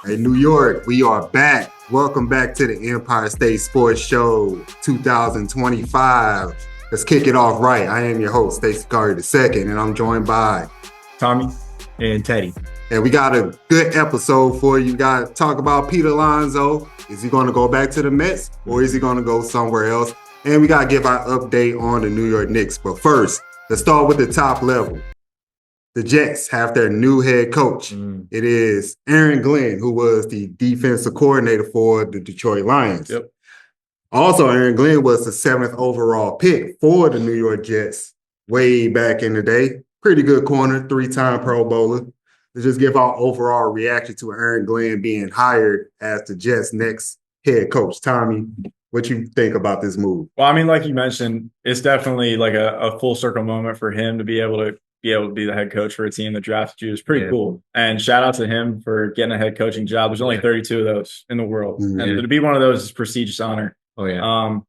Hey, New York, we are back. Welcome back to the Empire State Sports Show 2025. Let's kick it off right. I am your host, Stacey Curry II, and I'm joined by Tommy and Teddy. And we got a good episode for you. We got to talk about Pete Alonso. Is he going to go back to the Mets or is he going to go somewhere else? And we got to give our update on the New York Knicks. But first, let's start with the top level. The Jets have their new head coach. It is Aaron Glenn, who was the defensive coordinator for the Detroit Lions. Yep. Also, Aaron Glenn was the 7th overall pick for the New York Jets way back in the day. Pretty good corner, 3-time Pro Bowler. Let's just give our overall reaction to Aaron Glenn being hired as the Jets' next head coach. Tommy, what you think about this move? Well, I mean, like you mentioned, it's definitely like a full circle moment for him to be able to be the head coach for a team that drafted you. Is pretty cool. And shout out to him for getting a head coaching job. There's only 32 of those in the world. And to be one of those is a prestigious honor. Oh, yeah.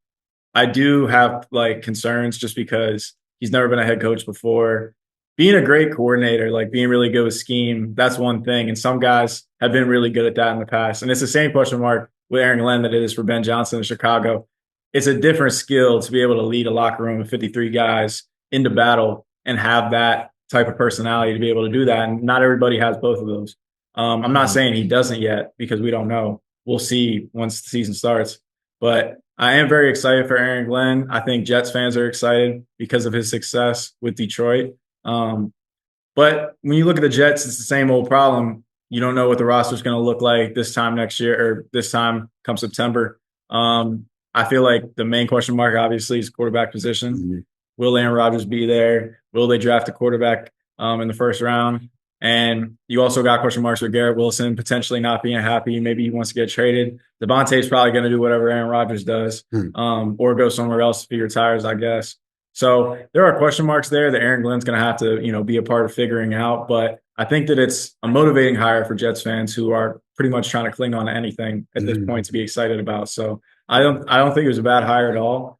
I do have like concerns just because he's never been a head coach before. Being a great coordinator, like being really good with scheme, that's one thing. And some guys have been really good at that in the past. And it's the same question mark with Aaron Glenn that it is for Ben Johnson in Chicago. It's a different skill to be able to lead a locker room of 53 guys into battle and have that type of personality to be able to do that. And not everybody has both of those. I'm not saying he doesn't yet because we don't know. We'll see once the season starts. But I am very excited for Aaron Glenn. I think Jets fans are excited because of his success with Detroit. But when you look at the Jets, it's the same old problem. You don't know what the roster is going to look like this time next year or this time come September. I feel like the main question mark, obviously, is quarterback position. Mm-hmm. Will Aaron Rodgers be there? Will they draft a quarterback in the first round? And you also got question marks with Garrett Wilson potentially not being happy. Maybe he wants to get traded. Devontae's probably going to do whatever Aaron Rodgers does or go somewhere else if he retires, I guess. So there are question marks there that Aaron Glenn's going to have to, be a part of figuring out. But I think that it's a motivating hire for Jets fans who are pretty much trying to cling on to anything at this point to be excited about. So I don't think it was a bad hire at all.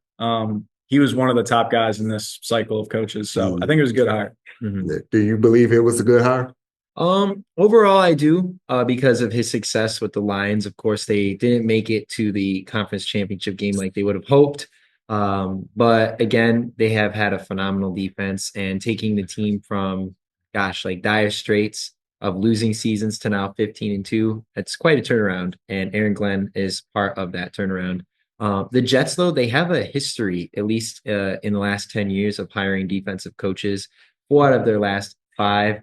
He was one of the top guys in this cycle of coaches. So I think it was a good hire. Do you believe it was a good hire? Overall, I do, because of his success with the Lions. Of course, they didn't make it to the conference championship game like they would have hoped. But again, they have had a phenomenal defense and taking the team from, like dire straits of losing seasons to now 15-2. It's quite a turnaround. And Aaron Glenn is part of that turnaround. The Jets, though, they have a history, at least in the last 10 years, of hiring defensive coaches. 4 out of their last 5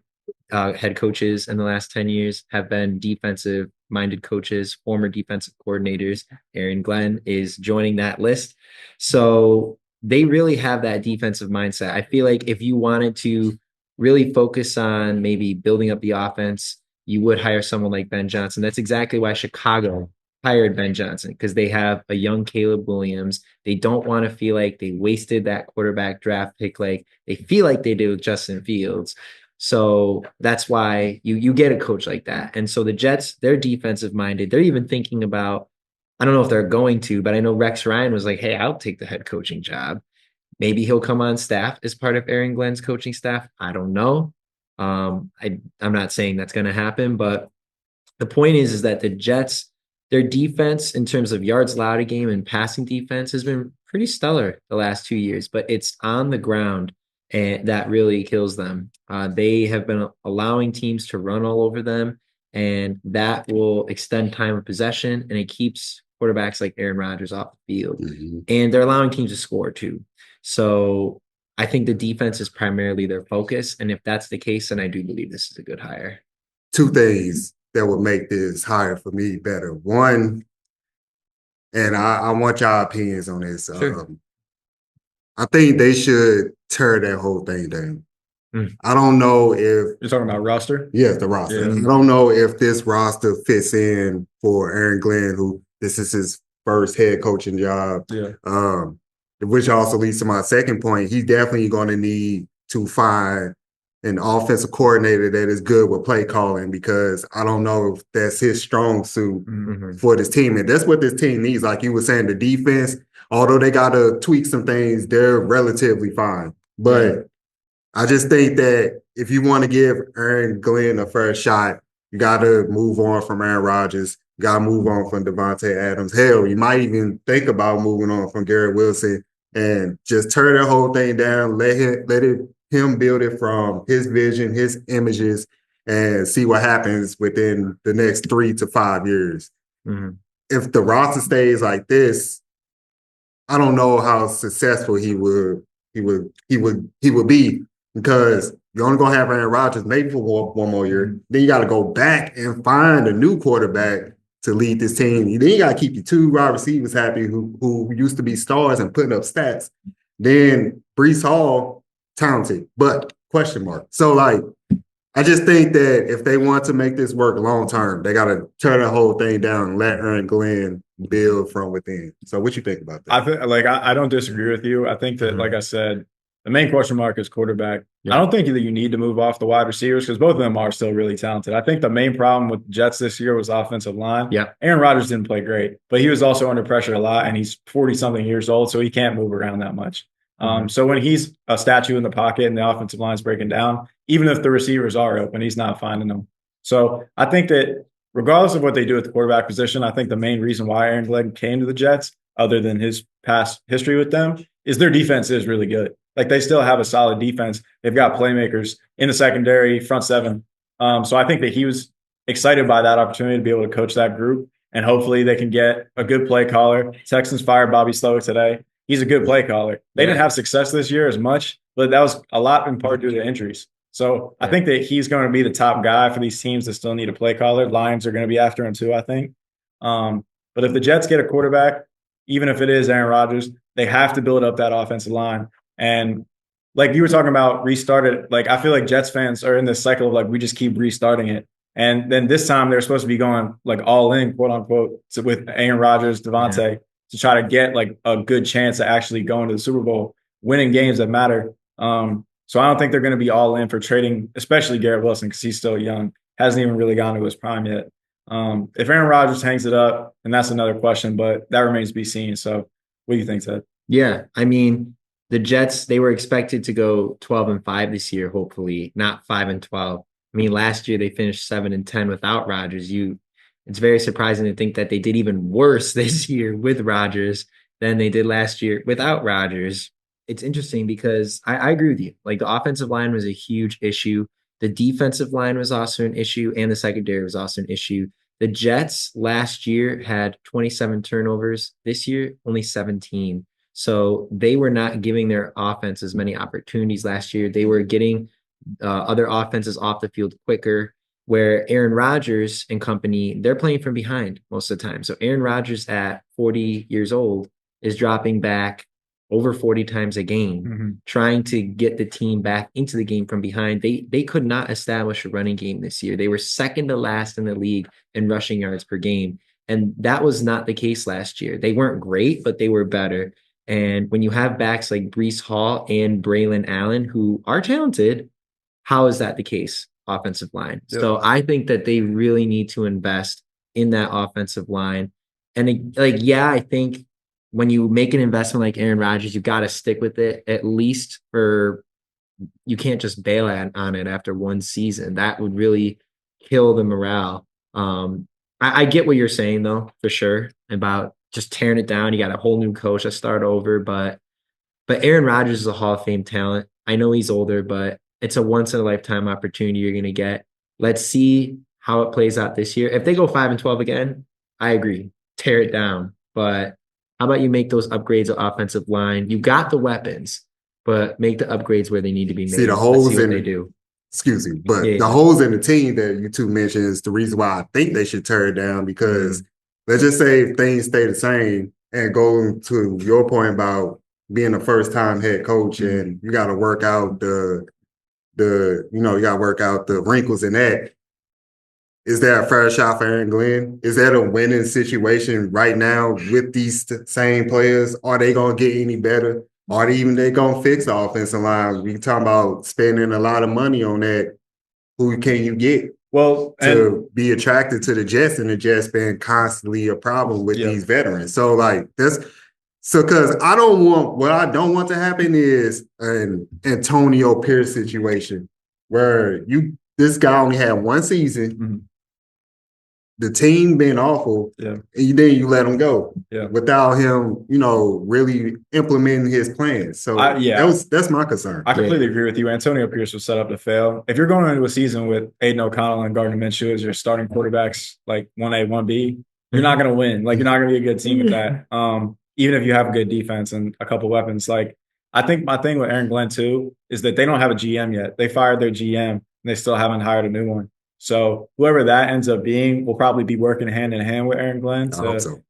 head coaches in the last 10 years have been defensive-minded coaches, former defensive coordinators. Aaron Glenn is joining that list. So they really have that defensive mindset. I feel like if you wanted to really focus on maybe building up the offense, you would hire someone like Ben Johnson. That's exactly why Chicago hired Ben Johnson, because they have a young Caleb Williams. They don't want to feel like they wasted that quarterback draft pick like they feel like they did with Justin Fields. So that's why you get a coach like that. And so the Jets, they're defensive minded. They're even thinking about, I don't know if they're going to, but I know Rex Ryan was like, hey, I'll take the head coaching job. Maybe he'll come on staff as part of Aaron Glenn's coaching staff. I don't know. I'm not saying that's going to happen, but the point is that the Jets, their defense in terms of yards allowed a game and passing defense has been pretty stellar the last 2 years, but it's on the ground and that really kills them. They have been allowing teams to run all over them, and that will extend time of possession, and it keeps quarterbacks like Aaron Rodgers off the field. And they're allowing teams to score too. So I think the defense is primarily their focus, and if that's the case, then I do believe this is a good hire. 2 things that would make this hire for me better. One, and I want y'all opinions on this. Sure. I think they should tear that whole thing down. I don't know if You're talking about roster? Yes, the roster. Yeah. I don't know if this roster fits in for Aaron Glenn, who this is his first head coaching job. Yeah. Which also leads to my second point. He's definitely going to need to find an offensive coordinator that is good with play calling, because I don't know if that's his strong suit for this team. And that's what this team needs. Like you were saying, the defense, although they got to tweak some things, they're relatively fine. But I just think that if you want to give Aaron Glenn a fair shot, You got to move on from Aaron Rodgers. You got to move on from Devontae Adams. Hell, you might even think about moving on from Garrett Wilson and just turn that whole thing down. Let him build it from his vision, his images, and see what happens within the next 3 to 5 years. Mm-hmm. If the roster stays like this, I don't know how successful he would be, because you're only gonna have Aaron Rodgers maybe for one more year. Then you got to go back and find a new quarterback to lead this team. Then you got to keep your 2 wide receivers happy who used to be stars and putting up stats. Then Breece Hall, talented, but question mark. So like, I just think that if they want to make this work long term, they got to turn the whole thing down and let Aaron Glenn build from within. So what you think about that? I think I don't disagree with you. I think that, like I said, the main question mark is quarterback. I don't think that you need to move off the wide receivers because both of them are still really talented. I think the main problem with the Jets this year was offensive line. Yeah. Aaron Rodgers didn't play great, but he was also under pressure a lot, and he's 40-something years old, so he can't move around that much. So when he's a statue in the pocket and the offensive line is breaking down, even if the receivers are open, he's not finding them. So I think that regardless of what they do at the quarterback position, I think the main reason why Aaron Glenn came to the Jets, other than his past history with them, is their defense is really good. Like, they still have a solid defense. They've got playmakers in the secondary, front seven. So I think that he was excited by that opportunity to be able to coach that group, and hopefully they can get a good play caller. Texans fired Bobby Slowick today. He's a good play caller. They didn't have success this year as much, but that was a lot in part due to injuries. So I think that he's going to be the top guy for these teams that still need a play caller. Lions are going to be after him too, I think. But if the Jets get a quarterback, even if it is Aaron Rodgers, they have to build up that offensive line. And like you were talking about, restart it. Like, I feel like Jets fans are in this cycle of like, we just keep restarting it. And then this time they're supposed to be going like all in, quote unquote, with Aaron Rodgers, Devontae, to try to get like a good chance of actually going to the Super Bowl, winning games that matter. So I don't think they're going to be all in for trading, especially Garrett Wilson, because he's still young, hasn't even really gotten to his prime yet. If Aaron Rodgers hangs it up, and that's another question, but that remains to be seen. So what do you think, Ted? Yeah, I mean, the Jets, they were expected to go 12-5 this year, hopefully, not 5-12. I mean, last year they finished 7-10 without Rodgers. It's very surprising to think that they did even worse this year with Rodgers than they did last year without Rodgers. It's interesting because I agree with you. Like, the offensive line was a huge issue. The defensive line was also an issue, and the secondary was also an issue. The Jets last year had 27 turnovers. This year, only 17. So they were not giving their offense as many opportunities last year. They were getting other offenses off the field quicker, where Aaron Rodgers and company, they're playing from behind most of the time. So Aaron Rodgers at 40 years old is dropping back over 40 times a game, trying to get the team back into the game from behind. They could not establish a running game this year. They were second to last in the league in rushing yards per game. And that was not the case last year. They weren't great, but they were better. And when you have backs like Breece Hall and Braylon Allen, who are talented, how is that the case? Offensive line. Yep. So I think that they really need to invest in that offensive line. And I think when you make an investment like Aaron Rodgers, you got to stick with it, at least you can't just bail on it after one season. That would really kill the morale. I get what you're saying though, for sure, about just tearing it down. You got a whole new coach to start over, but Aaron Rodgers is a Hall of Fame talent. I know he's older, but it's a once in a lifetime opportunity you're going to get. Let's see how it plays out this year. If they go 5-12 again, I agree. Tear it down. But how about you make those upgrades of offensive line? You got the weapons, but make the upgrades where they need to be made. See the holes in they do. Excuse me, but the holes in the team that you two mentioned is the reason why I think they should tear it down, because let's just say if things stay the same and go to your point about being a first-time head coach and you got to work out the wrinkles in that. Is that a fair shot for Aaron Glenn? Is that a winning situation right now with these same players? Are they going to get any better? Are they going to fix the offensive line? We talking about spending a lot of money on that. Who can you get to be attracted to the Jets, and the Jets been constantly a problem with these veterans? So because I don't want to happen is an Antonio Pierce situation where this guy only had one season. the team being awful, Yeah. and then you let him go Yeah. without him, really implementing his plans. So that's my concern. I completely agree with you. Antonio Pierce was set up to fail. If you're going into a season with Aiden O'Connell and Gardner Minshew as your starting quarterbacks, like 1A, 1B, you're not going to win. Like, you're not going to be a good team with that. Even if you have a good defense and a couple weapons. Like, I think my thing with Aaron Glenn, too, is that they don't have a GM yet. They fired their GM, and they still haven't hired a new one. So whoever that ends up being will probably be working hand in hand with Aaron Glenn I hope so.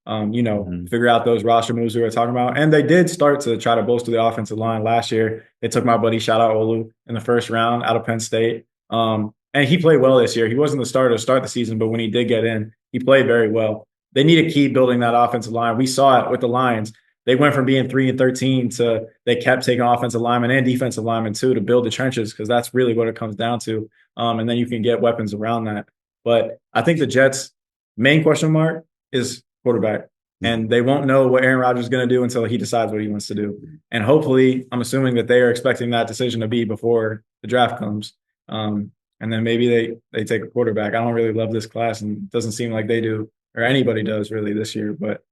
figure out those roster moves we were talking about. And they did start to try to bolster the offensive line last year. They took my buddy, shout out Olu, in the first round out of Penn State. And he played well this year. He wasn't the starter to start the season, but when he did get in, he played very well. They need to keep building that offensive line. We saw it with the Lions. They went from being 3-13 to they kept taking offensive linemen and defensive linemen too to build the trenches, because that's really what it comes down to. And then you can get weapons around that. But I think the Jets' main question mark is quarterback. And they won't know what Aaron Rodgers is going to do until he decides what he wants to do. And hopefully, I'm assuming that they are expecting that decision to be before the draft comes. And then maybe they take a quarterback. I don't really love this class, and it doesn't seem like they do, or anybody does really this year. But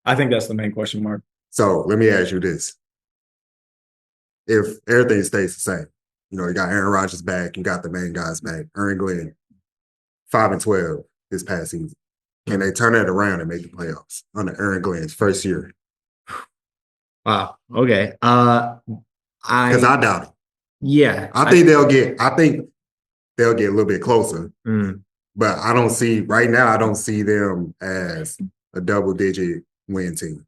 I think that's the main question mark. So let me ask you this. If everything stays the same, you got Aaron Rodgers back, you got the main guys back, Aaron Glenn, 5-12 this past season. Can they turn it around and make the playoffs under Aaron Glenn's first year? Wow. Okay. Because I doubt it. Yeah. I think they'll get a little bit closer. But I don't see them as a double-digit win team.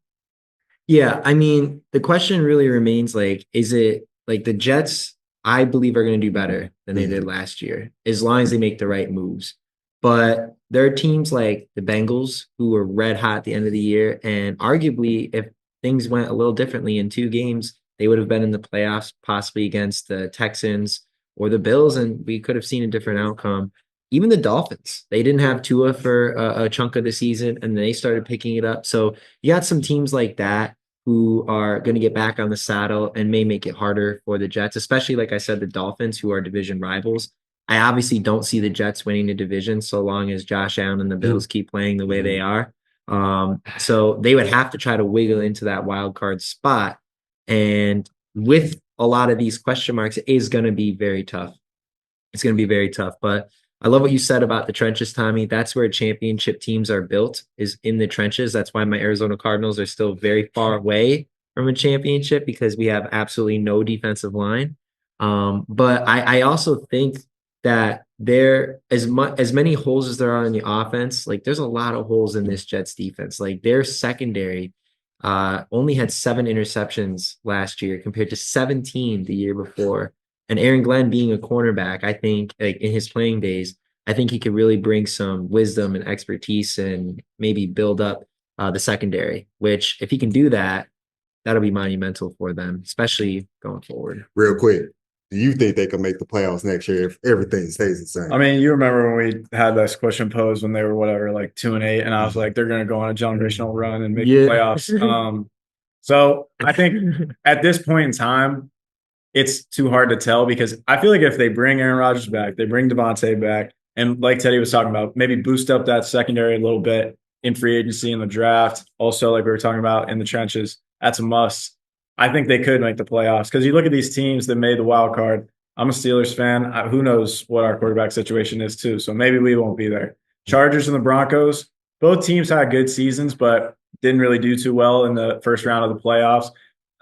Yeah, I mean, the question really remains, like, is it like the Jets, I believe, are going to do better than they did last year, as long as they make the right moves. But there are teams like the Bengals who were red hot at the end of the year, and arguably, if things went a little differently in 2 games, they would have been in the playoffs, possibly against the Texans or the Bills, and we could have seen a different outcome. Even the Dolphins, they didn't have Tua for a chunk of the season, and they started picking it up. So you got some teams like that who are going to get back on the saddle and may make it harder for the Jets, especially, like I said, the Dolphins, who are division rivals. I obviously don't see the Jets winning the division so long as Josh Allen and the Bills keep playing the way they are. So they would have to try to wiggle into that wild card spot. And with a lot of these question marks, it is going to be very tough. It's going to be very tough. But I love what you said about the trenches, Tommy. That's where championship teams are built, is in the trenches. That's why my Arizona Cardinals are still very far away from a championship, because we have absolutely no defensive line. But I also think that there, as many holes as there are in the offense, like, there's a lot of holes in this Jets defense. Like, their secondary only had 7 interceptions last year compared to 17 the year before. And Aaron Glenn, being a cornerback, I think, like, in his playing days, I think he could really bring some wisdom and expertise and maybe build up the secondary, which, if he can do that, that'll be monumental for them, especially going forward. Real quick, do you think they can make the playoffs next year if everything stays the same? I mean, you remember when we had this question posed when they were like 2-8, and I was like, they're going to go on a generational run and make the playoffs. So I think at this point in time, it's too hard to tell, because I feel like if they bring Aaron Rodgers back, they bring Devontae back, and like Teddy was talking about, maybe boost up that secondary a little bit in free agency, in the draft. Also, like we were talking about, in the trenches, that's a must. I think they could make the playoffs, because you look at these teams that made the wild card. I'm a Steelers fan. Who knows what our quarterback situation is too, so maybe we won't be there. Chargers and the Broncos, both teams had good seasons, but didn't really do too well in the first round of the playoffs.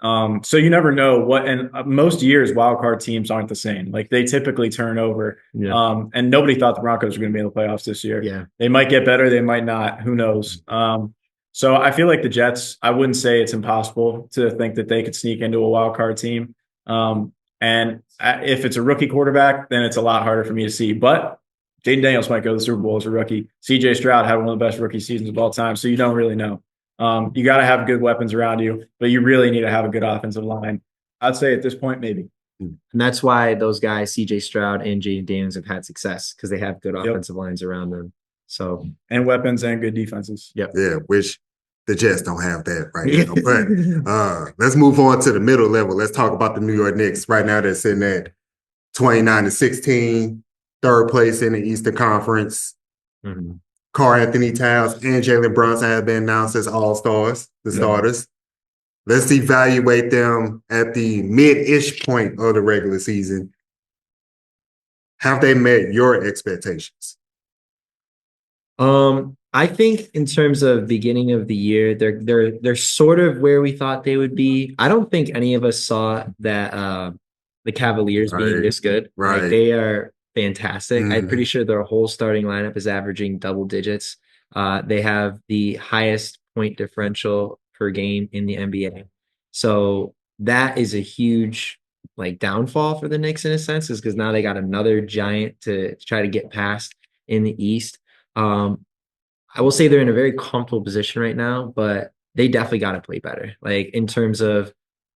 So you never know what, and most years wildcard teams aren't the same. Like, they typically turn over. And nobody thought the Broncos were going to be in the playoffs this year. Yeah. They might get better. They might not. Who knows? So I feel like the Jets, I wouldn't say it's impossible to think that they could sneak into a wildcard team. And if it's a rookie quarterback, then it's a lot harder for me to see. But Jaden Daniels might go to the Super Bowl as a rookie. CJ Stroud had one of the best rookie seasons of all time. So you don't really know. You got to have good weapons around you, but you really need to have a good offensive line. I'd say at this point, maybe. And that's why those guys, CJ Stroud and Jaden Daniels, have had success, because they have good offensive lines around them. So, and weapons and good defenses. Yep. Yeah, which the Jets don't have that right now. But let's move on to the middle level. Let's talk about the New York Knicks. Right now, they're sitting at 29-16, third place in the Eastern Conference. Karl Anthony Towns and Jalen Brunson have been announced as all-stars, the starters. Let's evaluate them at the mid-ish point of the regular season. Have they met your expectations? I think in terms of beginning of the year, they're sort of where we thought they would be. I don't think any of us saw that the Cavaliers being this good. Right. Like, they are fantastic. I'm pretty sure their whole starting lineup is averaging double digits. They have the highest point differential per game in the NBA. So that is a huge downfall for the Knicks in a sense, is because now they got another giant to try to get past in the East. I will say they're in a very comfortable position right now, but they definitely got to play better. Like, in terms of,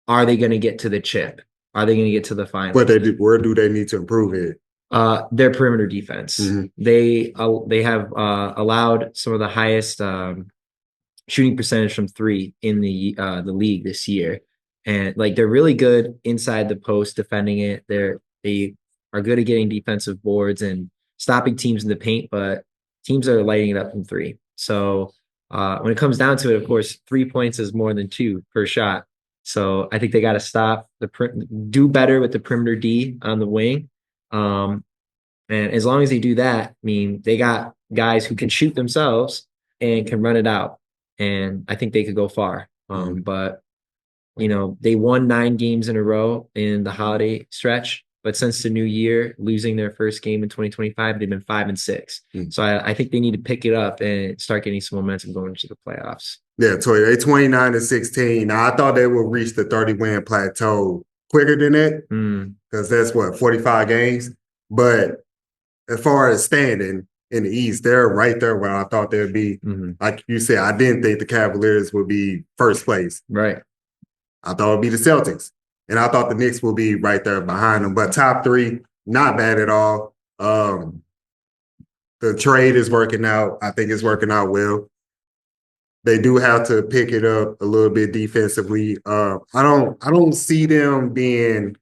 are they going to get to the chip? Are they going to get to the final? Where do they need to improve it? Their perimeter defense. They have allowed some of the highest shooting percentage from three in the league this year, and they're really good inside the post defending it. They are good at getting defensive boards and stopping teams in the paint, but teams are lighting it up from three. So when it comes down to it, of course, 3 points is more than 2 per shot. So I think they got to do better with the perimeter D on the wing. And as long as they do that, I mean, they got guys who can shoot themselves and can run it out. And I think they could go far. But, they won 9 games in a row in the holiday stretch. But since the new year, losing their first game in 2025, they've been 5-6. So I think they need to pick it up and start getting some momentum going into the playoffs. Yeah, Toy, they're 29-16. Now, I thought they would reach the 30-win plateau quicker than that, because that's 45 games. But as far as standing in the East, they're right there where I thought they'd be. Like you said, I didn't think the Cavaliers would be first place. Right. I thought it would be the Celtics. And I thought the Knicks would be right there behind them. But top 3, not bad at all. The trade is working out. I think it's working out well. They do have to pick it up a little bit defensively. I don't see them being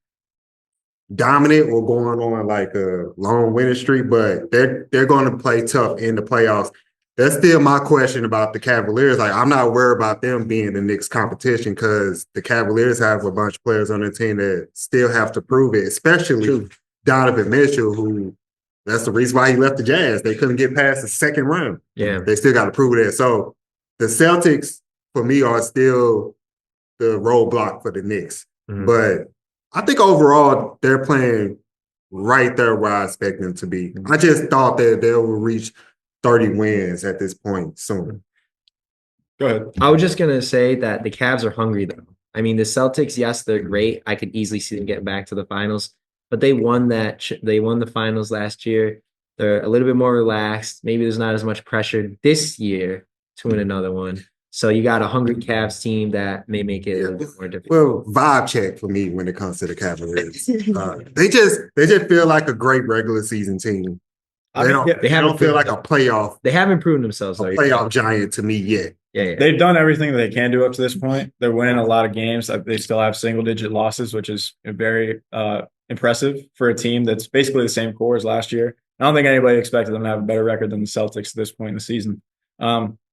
dominant or going on like a long winning streak, but they're going to play tough in the playoffs. That's still my question about the Cavaliers. I'm not worried about them being the Knicks competition, because the Cavaliers have a bunch of players on their team that still have to prove it, especially Donovan Mitchell, who that's the reason why he left the Jazz. They couldn't get past the second round. Yeah. They still got to prove that. So the Celtics, for me, are still the roadblock for the Knicks. But I think overall they're playing right there where I expect them to be. I just thought that they will reach 30 wins at this point soon. Go ahead. I was just going to say that the Cavs are hungry, though. I mean, the Celtics, yes, they're great. I could easily see them getting back to the finals, but they won the finals last year. They're a little bit more relaxed. Maybe there's not as much pressure this year to win another one. So you got a hungry Cavs team that may make it a little bit more difficult. Well, vibe check for me when it comes to the Cavaliers. They just feel like a great regular season team. They don't feel like a playoff. They haven't proven themselves. A playoff giant to me yet. Yeah. They've done everything that they can do up to this point. They're winning a lot of games. They still have single-digit losses, which is very impressive for a team that's basically the same core as last year. I don't think anybody expected them to have a better record than the Celtics at this point in the season.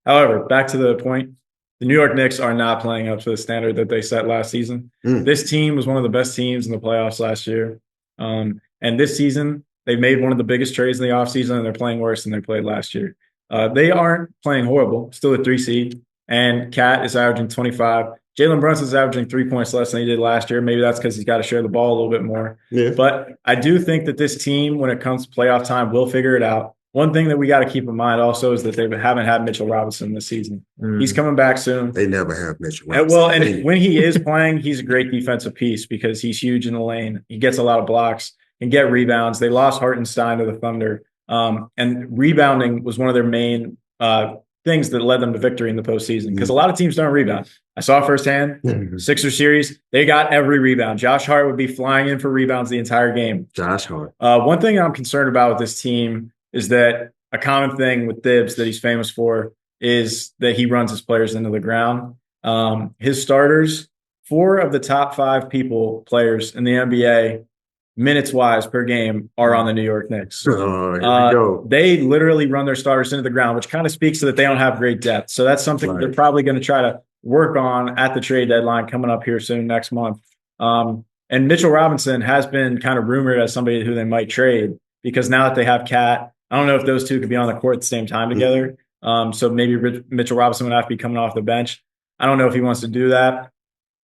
However, back to the point, the New York Knicks are not playing up to the standard that they set last season. This team was one of the best teams in the playoffs last year. And this season, they've made one of the biggest trades in the offseason, and they're playing worse than they played last year. They aren't playing horrible, still a 3 seed, and Cat is averaging 25. Jalen Brunson's averaging 3 points less than he did last year. Maybe that's because he's got to share the ball a little bit more. Yeah. But I do think that this team, when it comes to playoff time, will figure it out. One thing that we got to keep in mind also is that they haven't had Mitchell Robinson this season. He's coming back soon. They never have Mitchell Robinson. Well, and when he is playing, he's a great defensive piece because he's huge in the lane. He gets a lot of blocks and get rebounds. They lost Hartenstein to the Thunder. And rebounding was one of their main things that led them to victory in the postseason because a lot of teams don't rebound. I saw firsthand, Sixers series, they got every rebound. Josh Hart would be flying in for rebounds the entire game. Josh Hart. One thing I'm concerned about with this team is that a common thing with Thibs that he's famous for is that he runs his players into the ground. His starters, 4 of the top 5 players in the NBA minutes wise per game are on the New York Knicks. Here we go. They literally run their starters into the ground, which kind of speaks to that they don't have great depth. So that's something they're probably going to try to work on at the trade deadline coming up here soon next month. And Mitchell Robinson has been kind of rumored as somebody who they might trade because now that they have Cat, I don't know if those two could be on the court at the same time together. So maybe Mitchell Robinson would have to be coming off the bench. I don't know if he wants to do that.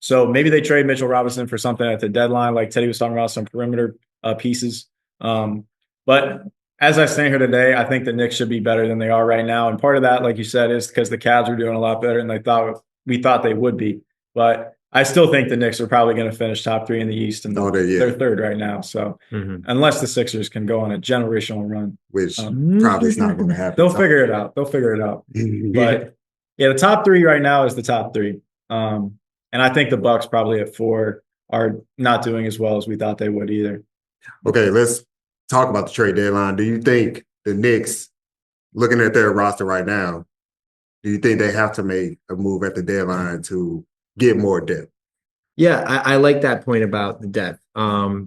So maybe they trade Mitchell Robinson for something at the deadline, like Teddy was talking about, some perimeter pieces. But as I stand here today, I think the Knicks should be better than they are right now. And part of that, like you said, is because the Cavs are doing a lot better than we thought they would be. But I still think the Knicks are probably going to finish top 3 in the East, and they're third right now. So unless the Sixers can go on a generational run, which probably is not going to happen. They'll figure it out. But yeah, the top 3 right now is the top 3. And I think the Bucks probably at 4 are not doing as well as we thought they would either. Okay, let's talk about the trade deadline. Do you think the Knicks, looking at their roster right now, do you think they have to make a move at the deadline to get more depth? Yeah, I like that point about the depth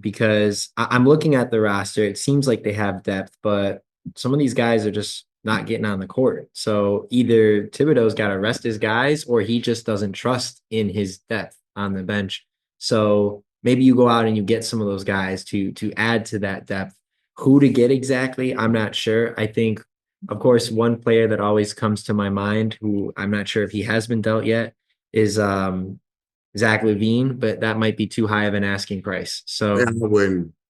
because I'm looking at the roster. It seems like they have depth, but some of these guys are just not getting on the court. So either Thibodeau's got to rest his guys or he just doesn't trust in his depth on the bench. So maybe you go out and you get some of those guys to add to that depth. Who to get exactly, I'm not sure. I think, of course, one player that always comes to my mind, who I'm not sure if he has been dealt yet, is Zach LaVine, but that might be too high of an asking price. So yeah,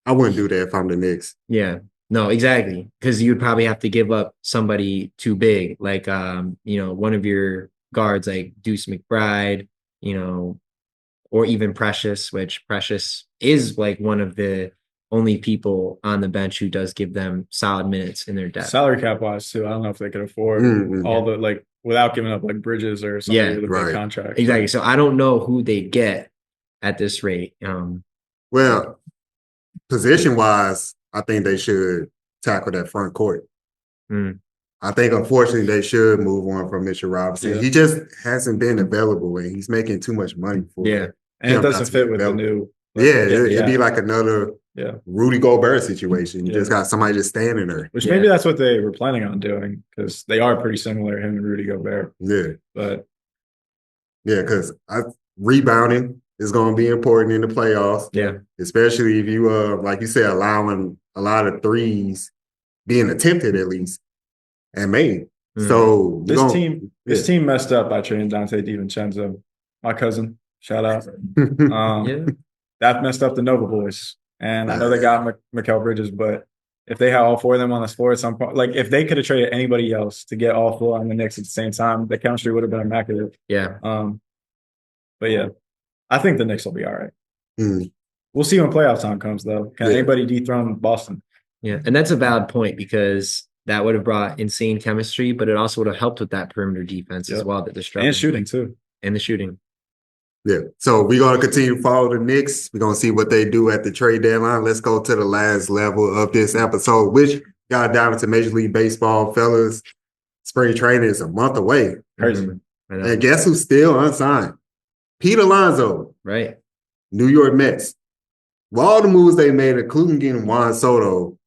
I wouldn't do that if I'm the Knicks. Yeah. No, exactly. Because you'd probably have to give up somebody too big, like one of your guards like Deuce McBride, or even Precious, which Precious is like one of the only people on the bench who does give them solid minutes in their depth. Salary cap wise too. I don't know if they could afford all the without giving up like Bridges or something with a big contract. Exactly. So I don't know who they get at this rate. Well, position wise, I think they should tackle that front court. I think, unfortunately, they should move on from Mitchell Robinson. Yeah. He just hasn't been available, and he's making too much money for it. And it doesn't fit with the new. It'd be like another Rudy Gobert situation. You just got somebody just standing there. Which maybe that's what they were planning on doing because they are pretty similar, him and Rudy Gobert. Yeah. But because rebounding is going to be important in the playoffs. Yeah. Especially if you, like you said, allowing a lot of threes being attempted at least and made. So this team messed up by trading Dante DiVincenzo, my cousin. Shout out. That messed up the Nova boys. And I know they got Mikal Bridges, but if they had all 4 of them on the floor at some point, like if they could have traded anybody else to get all 4 on the Knicks at the same time, the chemistry would have been immaculate. Yeah. But yeah, I think the Knicks will be all right. We'll see when playoff time comes, though. Can anybody dethrone Boston? Yeah, and that's a valid point because that would have brought insane chemistry, but it also would have helped with that perimeter defense as well that they're struggling. And shooting, too. And the shooting. Yeah. So we're going to continue to follow the Knicks. We're going to see what they do at the trade deadline. Let's go to the last level of this episode, which got down into Major League Baseball, fellas. Spring training is a month away. Crazy. And guess who's still unsigned? Pete Alonso. Right. New York Mets. With all the moves they made, including getting Juan Soto,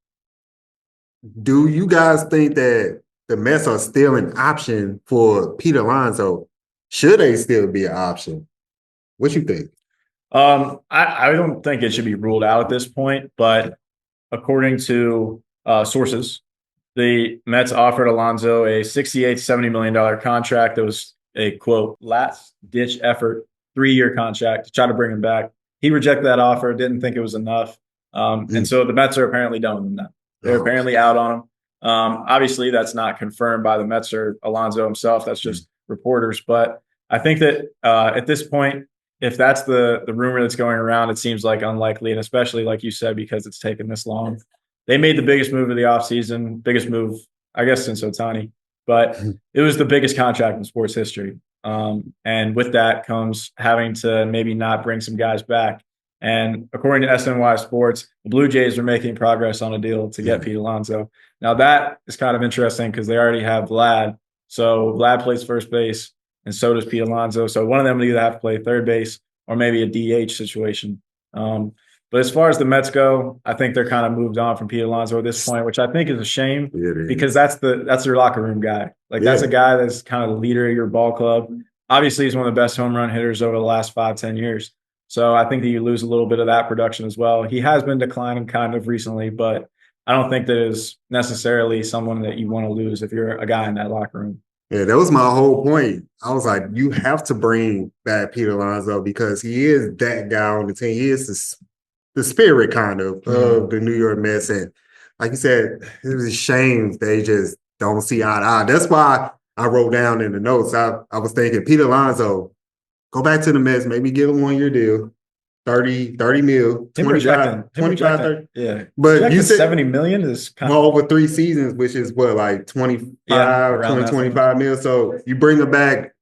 do you guys think that the Mets are still an option for Pete Alonso? Should they still be an option? What you think? I don't think it should be ruled out at this point, but according to sources, the Mets offered Alonso a $68 to $70 million contract that was a, quote, last-ditch effort, 3-year contract to try to bring him back. He rejected that offer, didn't think it was enough. And so the Mets are apparently done with that. They're apparently out on him. Obviously, that's not confirmed by the Mets or Alonso himself. That's just reporters. But I think that at this point, if that's the rumor that's going around, it seems like unlikely. And especially, like you said, because it's taken this long. They made the biggest move of the offseason, biggest move, I guess, since Ohtani. But it was the biggest contract in sports history. And with that comes having to maybe not bring some guys back. And according to SNY Sports, the Blue Jays are making progress on a deal to get Pete Alonso. Now, that is kind of interesting because they already have Vlad. So Vlad plays first base, and so does Pete Alonso. So one of them would either have to play third base or maybe a DH situation. But as far as the Mets go, I think they're kind of moved on from Pete Alonso at this point, which I think is a shame because that's their locker room guy. Like that's a guy that's kind of the leader of your ball club. Obviously, he's one of the best home run hitters over the last 5-10 years. So I think that you lose a little bit of that production as well. He has been declining kind of recently, but I don't think that is necessarily someone that you want to lose if you're a guy in that locker room. Yeah, that was my whole point. I was like, you have to bring back Pete Alonso because he is that guy on the team. He is the spirit kind of the New York Mets. And like you said, it was a shame they just don't see eye to eye. That's why I wrote down in the notes. I was thinking, Pete Alonso, go back to the Mets, maybe give him 1 year deal. 30 mil, 25, 30. Yeah. But you said 70 million is kind of over 3 seasons, which is what, like 25, 25 mil. So you bring him back,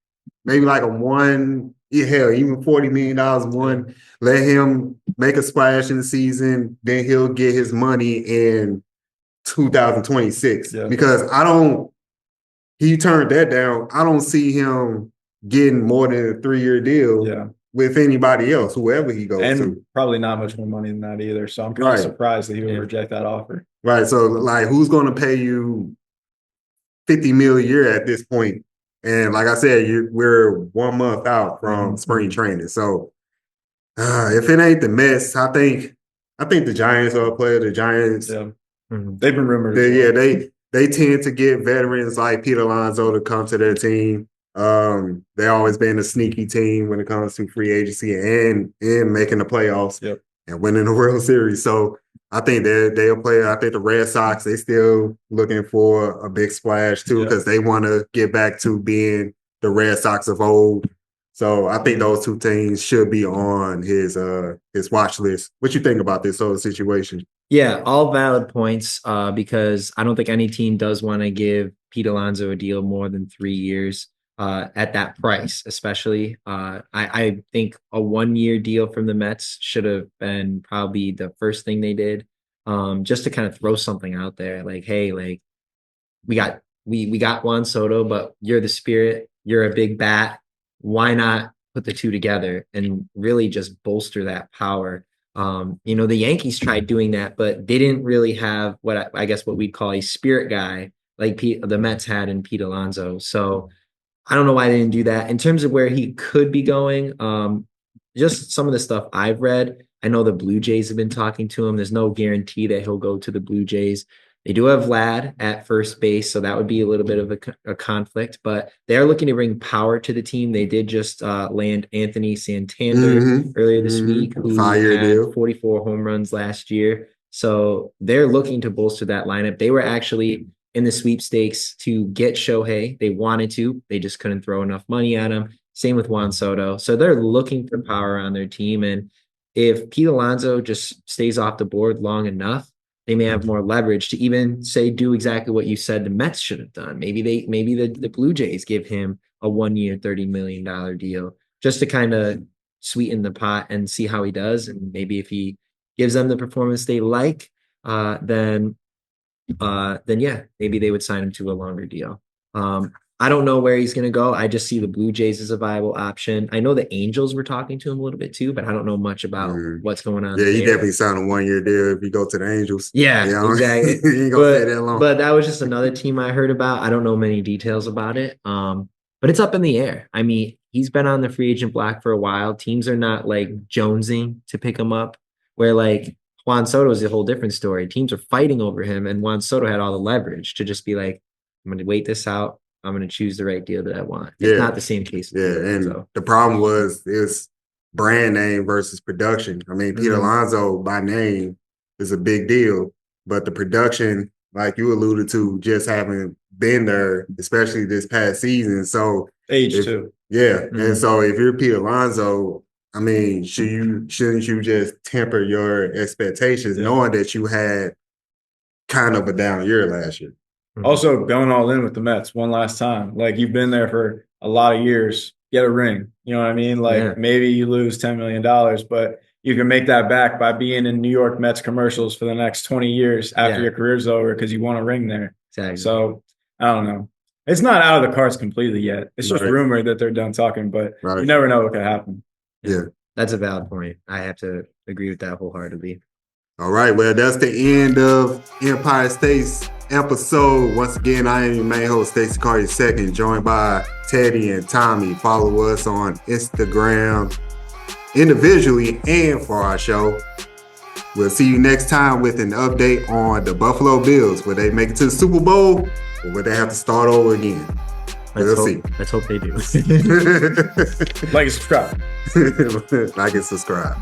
maybe like a hell, even $40 million one, let him make a splash in the season, then he'll get his money in 2026. Yeah. Because he turned that down. I don't see him getting more than a 3-year deal with anybody else, whoever he goes to. Probably not much more money than that either. So I'm kind of surprised that he would reject that offer. Right. So, like, who's going to pay you $50 million a year at this point? And like I said, we're 1 month out from spring training. So, if it ain't the Mets, I think the Giants are a player. The Giants, they've been rumored. They tend to get veterans like Pete Alonso to come to their team. They always been a sneaky team when it comes to free agency and making the playoffs and winning the World Series. So I think they'll play. I think the Red Sox, they still looking for a big splash too because they want to get back to being the Red Sox of old. So I think those two teams should be on his watch list. What you think about this whole situation? Yeah, all valid points because I don't think any team does want to give Pete Alonso a deal more than 3 years. At that price, especially. I think a 1-year deal from the Mets should have been probably the first thing they did, just to kind of throw something out there. Like, hey, like we got Juan Soto, but you're the spirit, you're a big bat. Why not put the two together and really just bolster that power? The Yankees tried doing that, but they didn't really have what I guess what we'd call a spirit guy like the Mets had in Pete Alonso. So I don't know why they didn't do that. In terms of where he could be going, just some of the stuff I've read, I know the Blue Jays have been talking to him. There's no guarantee that he'll go to the Blue Jays. They do have Vlad at first base, so that would be a little bit of a conflict, but they are looking to bring power to the team. They did just land Anthony Santander earlier this week, who had 44 home runs last year. So they're looking to bolster that lineup. They were actually in the sweepstakes to get Shohei. They wanted to. They just couldn't throw enough money at him. Same with Juan Soto. So they're looking for power on their team. And if Pete Alonso just stays off the board long enough, they may have more leverage to even do exactly what you said the Mets should have done. Maybe the Blue Jays give him a 1-year, $30 million deal just to kind of sweeten the pot and see how he does. And maybe if he gives them the performance they like, then maybe they would sign him to a longer deal. I don't know where he's going to go. I just see the Blue Jays as a viable option. I know the Angels were talking to him a little bit too, but I don't know much about what's going on. Yeah, he definitely signed a 1-year deal if you go to the Angels. Yeah, exactly. He ain't gonna stay that long. But that was just another team I heard about. I don't know many details about it. But it's up in the air. I mean, he's been on the free agent block for a while. Teams are not like jonesing to pick him up, where like Juan Soto is a whole different story. Teams are fighting over him, and Juan Soto had all the leverage to just be like, I'm going to wait this out. I'm going to choose the right deal that I want. It's not the same case. The problem was it's brand name versus production. I mean, Pete Alonso by name is a big deal, but the production, like you alluded to, just haven't been there, especially this past season. So age too. Yeah. And so if you're Pete Alonso, I mean, shouldn't you just temper your expectations knowing that you had kind of a down year last year? Also, going all in with the Mets one last time. Like, you've been there for a lot of years. Get a ring. You know what I mean? Like, maybe you lose $10 million, but you can make that back by being in New York Mets commercials for the next 20 years after your career's over because you won a ring there. Exactly. So, I don't know. It's not out of the cards completely yet. It's just rumored that they're done talking, but you never know what could happen. Yeah. That's a valid point. I have to agree with that wholeheartedly. All right, well, that's the end of Empire State's episode. Once again, I am your main host, Stacey Carter II, joined by Teddy and Tommy. Follow us on Instagram individually and for our show. We'll see you next time with an update on the Buffalo Bills. Will they make it to the Super Bowl or will they have to start over again? We'll see. Let's hope they do. Like and subscribe. Like and subscribe.